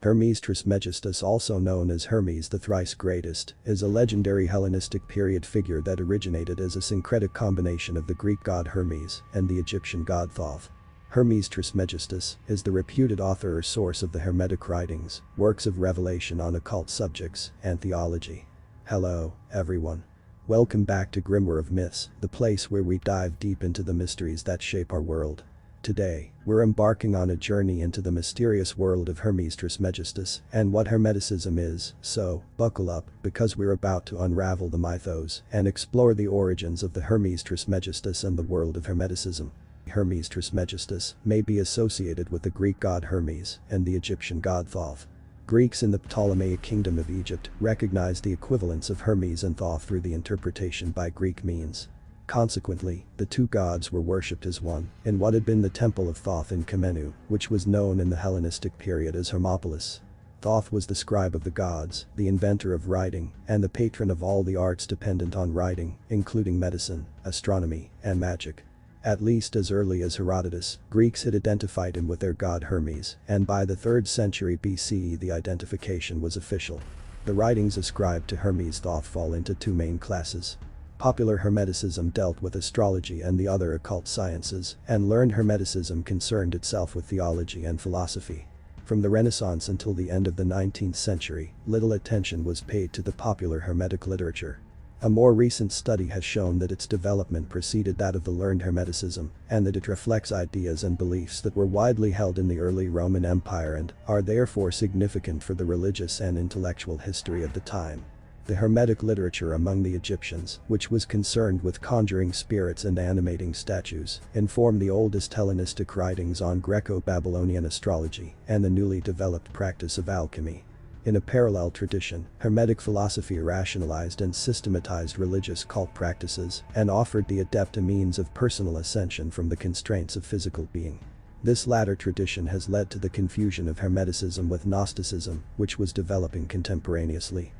Hermes Trismegistus, also known as Hermes the Thrice-Greatest, is a legendary Hellenistic period figure that originated as a syncretic combination of the Greek god Hermes and the Egyptian god Thoth. Hermes Trismegistus is the reputed author or source of the Hermetic writings, works of revelation on occult subjects and theology. Hello, everyone. Welcome back to Grimoire of Myths, the place where we dive deep into the mysteries that shape our world. Today, we're embarking on a journey into the mysterious world of Hermes Trismegistus and what Hermeticism is, so buckle up because we're about to unravel the mythos and explore the origins of the Hermes Trismegistus and the world of Hermeticism. Hermes Trismegistus may be associated with the Greek god Hermes and the Egyptian god Thoth. Greeks in the Ptolemaic Kingdom of Egypt recognized the equivalence of Hermes and Thoth through the interpretation by Greek means. Consequently, the two gods were worshipped as one in what had been the temple of Thoth in Kemenu, which was known in the Hellenistic period as Hermopolis. Thoth was the scribe of the gods, the inventor of writing, and the patron of all the arts dependent on writing, including medicine, astronomy, and magic. At least as early as Herodotus, Greeks had identified him with their god Hermes, and by the 3rd century BCE the identification was official. The writings ascribed to Hermes Thoth fall into two main classes. Popular Hermeticism dealt with astrology and the other occult sciences, and learned Hermeticism concerned itself with theology and philosophy. From the Renaissance until the end of the 19th century, little attention was paid to the popular Hermetic literature. A more recent study has shown that its development preceded that of the learned Hermeticism, and that it reflects ideas and beliefs that were widely held in the early Roman Empire and are therefore significant for the religious and intellectual history of the time. The Hermetic literature among the Egyptians, which was concerned with conjuring spirits and animating statues, informed the oldest Hellenistic writings on Greco-Babylonian astrology and the newly developed practice of alchemy. In a parallel tradition, Hermetic philosophy rationalized and systematized religious cult practices and offered the adept a means of personal ascension from the constraints of physical being. This latter tradition has led to the confusion of Hermeticism with Gnosticism, which was developing contemporaneously.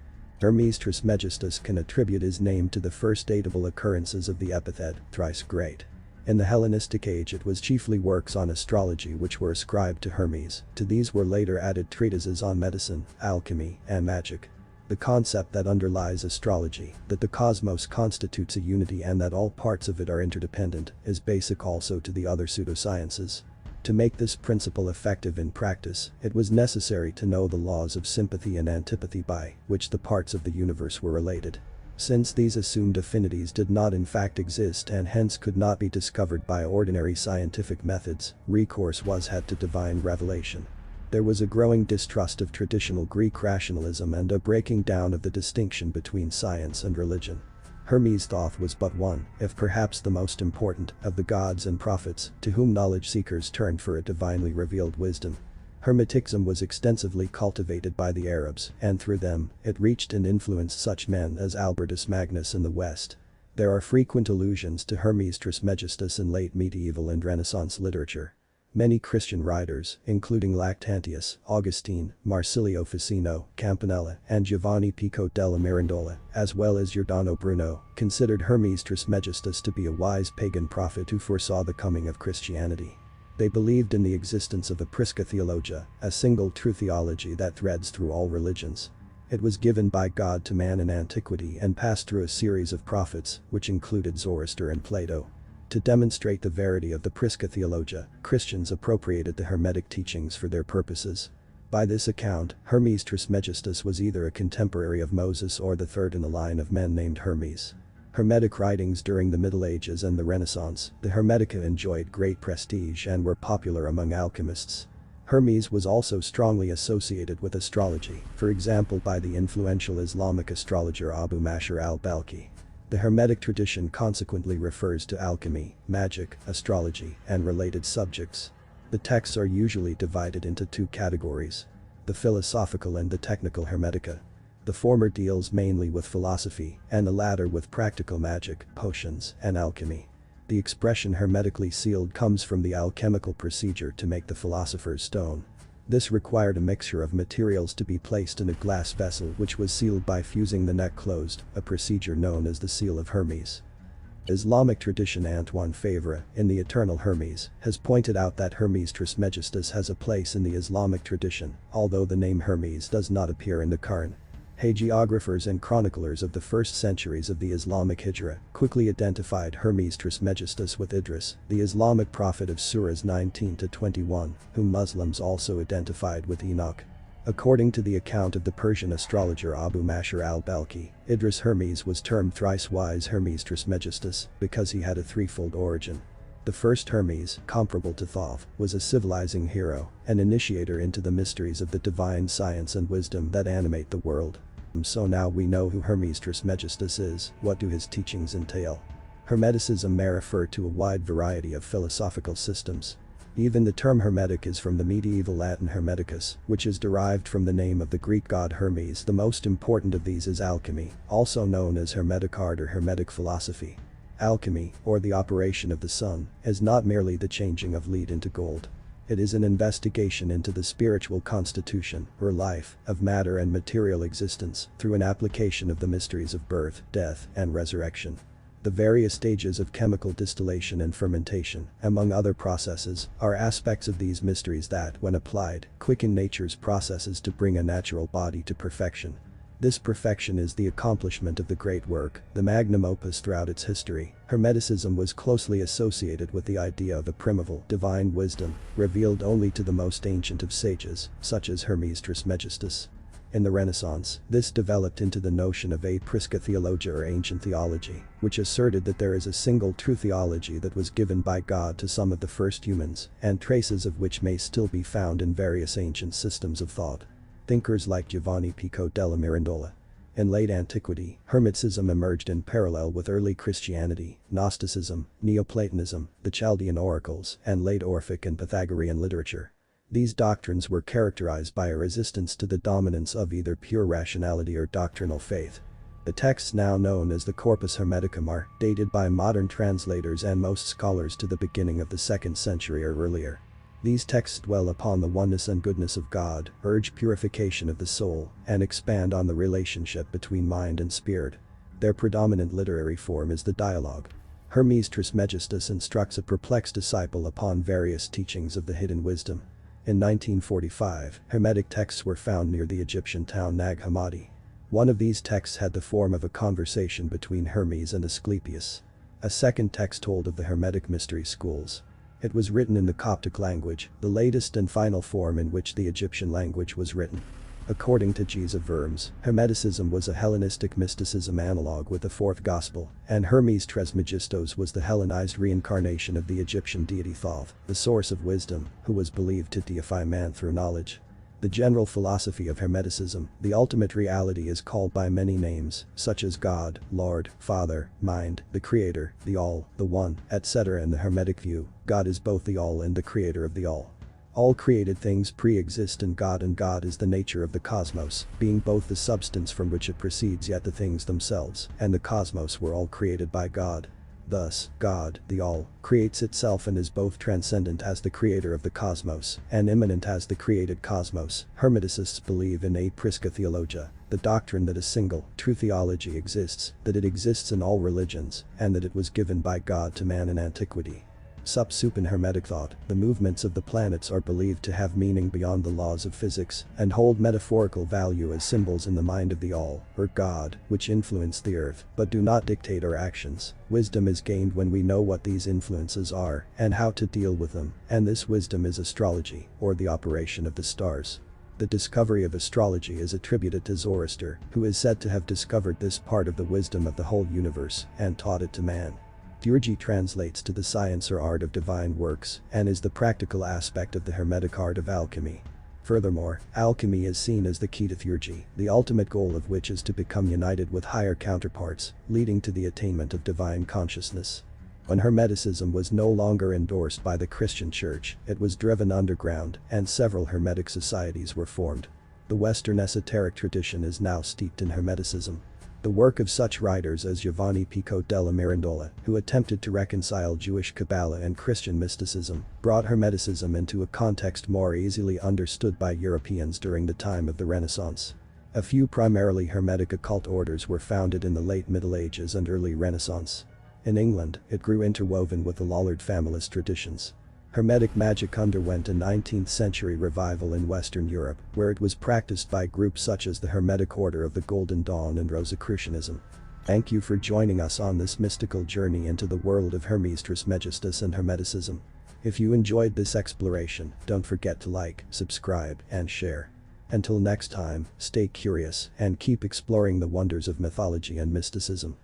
Hermes Trismegistus can attribute his name to the first datable occurrences of the epithet, Thrice-Great. In the Hellenistic age it was chiefly works on astrology which were ascribed to Hermes. To these were later added treatises on medicine, alchemy, and magic. The concept that underlies astrology, that the cosmos constitutes a unity and that all parts of it are interdependent, is basic also to the other pseudosciences. To make this principle effective in practice, it was necessary to know the laws of sympathy and antipathy by which the parts of the universe were related. Since these assumed affinities did not in fact exist and hence could not be discovered by ordinary scientific methods, recourse was had to divine revelation. There was a growing distrust of traditional Greek rationalism and a breaking down of the distinction between science and religion. Hermes Thoth was but one, if perhaps the most important, of the gods and prophets to whom knowledge seekers turned for a divinely revealed wisdom. Hermeticism was extensively cultivated by the Arabs, and through them, it reached and influenced such men as Albertus Magnus in the West. There are frequent allusions to Hermes Trismegistus in late medieval and Renaissance literature. Many Christian writers, including Lactantius, Augustine, Marsilio Ficino, Campanella, and Giovanni Pico della Mirandola, as well as Giordano Bruno, considered Hermes Trismegistus to be a wise pagan prophet who foresaw the coming of Christianity. They believed in the existence of a Prisca Theologia, a single true theology that threads through all religions. It was given by God to man in antiquity and passed through a series of prophets, which included Zoroaster and Plato. To demonstrate the verity of the Prisca Theologia, Christians appropriated the Hermetic teachings for their purposes. By this account, Hermes Trismegistus was either a contemporary of Moses or the third in the line of men named Hermes. Hermetic writings during the Middle Ages and the Renaissance, the Hermetica enjoyed great prestige and were popular among alchemists. Hermes was also strongly associated with astrology, for example by the influential Islamic astrologer Abu Mashar al-Balkhi. The Hermetic tradition consequently refers to alchemy, magic, astrology, and related subjects. The texts are usually divided into two categories: the philosophical and the technical Hermetica. The former deals mainly with philosophy, and the latter with practical magic, potions, and alchemy. The expression hermetically sealed comes from the alchemical procedure to make the philosopher's stone. This required a mixture of materials to be placed in a glass vessel which was sealed by fusing the neck closed, a procedure known as the seal of Hermes. Islamic tradition. Antoine Favre, in The Eternal Hermes, has pointed out that Hermes Trismegistus has a place in the Islamic tradition, although the name Hermes does not appear in the Quran. Hagiographers and chroniclers of the first centuries of the Islamic Hijra quickly identified Hermes Trismegistus with Idris, the Islamic prophet of Surahs 19-21, whom Muslims also identified with Enoch. According to the account of the Persian astrologer Abu Mashar al-Balkhi, Idris Hermes was termed thrice-wise Hermes Trismegistus because he had a threefold origin. The first Hermes, comparable to Thoth, was a civilizing hero, an initiator into the mysteries of the divine science and wisdom that animate the world. So now we know who Hermes Trismegistus is. What do his teachings entail? Hermeticism may refer to a wide variety of philosophical systems. Even the term Hermetic is from the medieval Latin Hermeticus, which is derived from the name of the Greek god Hermes. The most important of these is alchemy, also known as Hermetic art or Hermetic philosophy. Alchemy, or the operation of the sun, is not merely the changing of lead into gold. It is an investigation into the spiritual constitution, or life, of matter and material existence through an application of the mysteries of birth, death, and resurrection. The various stages of chemical distillation and fermentation, among other processes, are aspects of these mysteries that, when applied, quicken nature's processes to bring a natural body to perfection. This perfection is the accomplishment of the great work, the magnum opus. Throughout its history, Hermeticism was closely associated with the idea of a primeval, divine wisdom, revealed only to the most ancient of sages, such as Hermes Trismegistus. In the Renaissance, this developed into the notion of a prisca theologia or ancient theology, which asserted that there is a single true theology that was given by God to some of the first humans, and traces of which may still be found in various ancient systems of thought. Thinkers like Giovanni Pico della Mirandola. In late antiquity, Hermeticism emerged in parallel with early Christianity, Gnosticism, Neoplatonism, the Chaldean oracles, and late Orphic and Pythagorean literature. These doctrines were characterized by a resistance to the dominance of either pure rationality or doctrinal faith. The texts now known as the Corpus Hermeticum are dated by modern translators and most scholars to the beginning of the 2nd century or earlier. These texts dwell upon the oneness and goodness of God, urge purification of the soul, and expand on the relationship between mind and spirit. Their predominant literary form is the dialogue. Hermes Trismegistus instructs a perplexed disciple upon various teachings of the hidden wisdom. In 1945, Hermetic texts were found near the Egyptian town Nag Hammadi. One of these texts had the form of a conversation between Hermes and Asclepius. A second text told of the Hermetic mystery schools. It was written in the Coptic language, the latest and final form in which the Egyptian language was written. According to G. of Worms, Hermeticism was a Hellenistic mysticism analog with the fourth gospel, and Hermes Trismegistus was the Hellenized reincarnation of the Egyptian deity Thoth, the source of wisdom, who was believed to deify man through knowledge. The general philosophy of Hermeticism, the ultimate reality, is called by many names, such as God, Lord, Father, Mind, the Creator, the All, the One, etc. In the Hermetic view, God is both the All and the Creator of the All. All created things pre-exist in God, and God is the nature of the cosmos, being both the substance from which it proceeds yet the things themselves, and the cosmos were all created by God. Thus, God, the All, creates itself and is both transcendent as the creator of the cosmos and immanent as the created cosmos. Hermeticists believe in a prisca theologia, the doctrine that a single, true theology exists, that it exists in all religions, and that it was given by God to man in antiquity. In Hermetic thought, the movements of the planets are believed to have meaning beyond the laws of physics and hold metaphorical value as symbols in the mind of the All, or God, which influence the earth but do not dictate our actions. Wisdom is gained when we know what these influences are and how to deal with them, and this wisdom is astrology, or the operation of the stars. The discovery of astrology is attributed to Zoroaster, who is said to have discovered this part of the wisdom of the whole universe and taught it to man. Theurgy translates to the science or art of divine works and is the practical aspect of the Hermetic art of alchemy. Furthermore, alchemy is seen as the key to theurgy, the ultimate goal of which is to become united with higher counterparts, leading to the attainment of divine consciousness. When Hermeticism was no longer endorsed by the Christian Church, it was driven underground, and several Hermetic societies were formed. The Western esoteric tradition is now steeped in Hermeticism. The work of such writers as Giovanni Pico della Mirandola, who attempted to reconcile Jewish Kabbalah and Christian mysticism, brought Hermeticism into a context more easily understood by Europeans during the time of the Renaissance. A few primarily Hermetic occult orders were founded in the late Middle Ages and early Renaissance. In England, it grew interwoven with the Lollard family's traditions. Hermetic magic underwent a 19th century revival in Western Europe, where it was practiced by groups such as the Hermetic Order of the Golden Dawn and Rosicrucianism. Thank you for joining us on this mystical journey into the world of Hermes Trismegistus and Hermeticism. If you enjoyed this exploration, don't forget to like, subscribe, and share. Until next time, stay curious and keep exploring the wonders of mythology and mysticism.